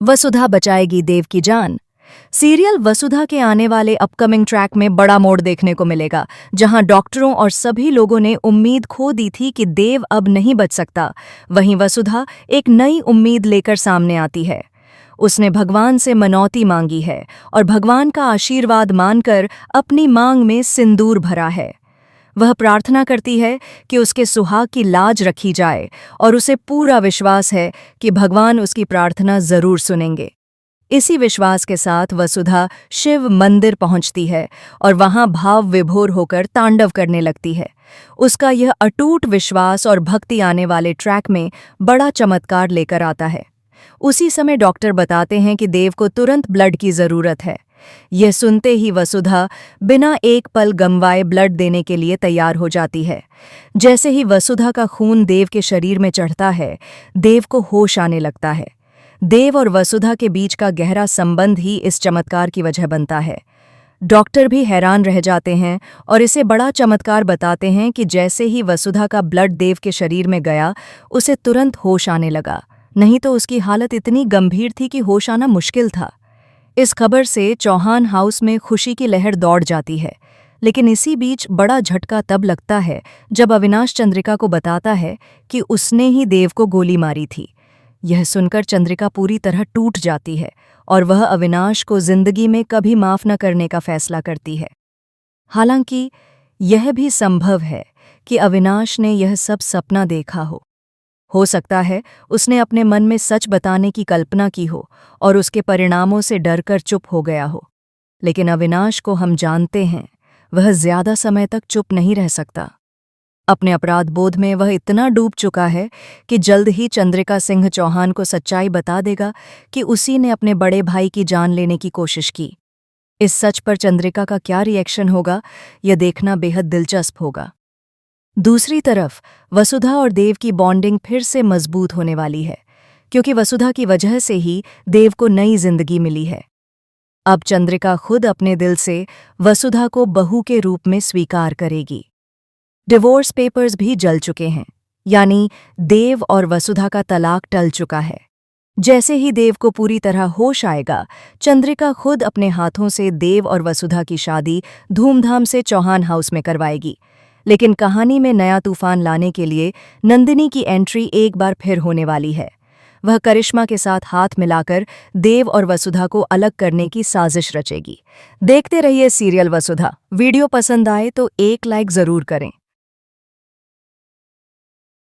वसुधा बचाएगी देव की जान। सीरियल वसुधा के आने वाले अपकमिंग ट्रैक में बड़ा मोड़ देखने को मिलेगा, जहां डॉक्टरों और सभी लोगों ने उम्मीद खो दी थी कि देव अब नहीं बच सकता। वहीं वसुधा एक नई उम्मीद लेकर सामने आती है। उसने भगवान से मनौती मांगी है और भगवान का आशीर्वाद मानकर अपनी मांग में सिंदूर भरा है। वह प्रार्थना करती है कि उसके सुहाग की लाज रखी जाए और उसे पूरा विश्वास है कि भगवान उसकी प्रार्थना जरूर सुनेंगे। इसी विश्वास के साथ वसुधा शिव मंदिर पहुंचती है और वहां भाव विभोर होकर तांडव करने लगती है। उसका यह अटूट विश्वास और भक्ति आने वाले ट्रैक में बड़ा चमत्कार लेकर आता है। उसी समय डॉक्टर बताते हैं कि देव को तुरंत ब्लड की जरूरत है। यह सुनते ही वसुधा बिना एक पल गंवाए ब्लड देने के लिए तैयार हो जाती है। जैसे ही वसुधा का खून देव के शरीर में चढ़ता है, देव को होश आने लगता है। देव और वसुधा के बीच का गहरा संबंध ही इस चमत्कार की वजह बनता है। डॉक्टर भी हैरान रह जाते हैं और इसे बड़ा चमत्कार बताते हैं कि जैसे ही वसुधा का ब्लड देव के शरीर में गया, उसे तुरंत होश आने लगा। नहीं तो उसकी हालत इतनी गंभीर थी कि होश आना मुश्किल था। इस खबर से चौहान हाउस में खुशी की लहर दौड़ जाती है। लेकिन इसी बीच बड़ा झटका तब लगता है जब अविनाश चंद्रिका को बताता है कि उसने ही देव को गोली मारी थी। यह सुनकर चंद्रिका पूरी तरह टूट जाती है और वह अविनाश को जिंदगी में कभी माफ न करने का फैसला करती है। हालांकि यह भी संभव है कि अविनाश ने यह सब सपना देखा हो सकता है उसने अपने मन में सच बताने की कल्पना की हो और उसके परिणामों से डरकर चुप हो गया हो। लेकिन अविनाश को हम जानते हैं, वह ज्यादा समय तक चुप नहीं रह सकता। अपने अपराध बोध में वह इतना डूब चुका है कि जल्द ही चंद्रिका सिंह चौहान को सच्चाई बता देगा कि उसी ने अपने बड़े भाई की जान लेने की कोशिश की। इस सच पर चंद्रिका का क्या रिएक्शन होगा, यह देखना बेहद दिलचस्प होगा। दूसरी तरफ वसुधा और देव की बॉन्डिंग फिर से मजबूत होने वाली है, क्योंकि वसुधा की वजह से ही देव को नई जिंदगी मिली है। अब चंद्रिका खुद अपने दिल से वसुधा को बहू के रूप में स्वीकार करेगी। डिवोर्स पेपर्स भी जल चुके हैं, यानी देव और वसुधा का तलाक टल चुका है। जैसे ही देव को पूरी तरह होश आएगा, चंद्रिका खुद अपने हाथों से देव और वसुधा की शादी धूमधाम से चौहान हाउस में करवाएगी। लेकिन कहानी में नया तूफान लाने के लिए नंदिनी की एंट्री एक बार फिर होने वाली है। वह करिश्मा के साथ हाथ मिलाकर देव और वसुधा को अलग करने की साजिश रचेगी। देखते रहिए सीरियल वसुधा। वीडियो पसंद आए तो एक लाइक जरूर करें।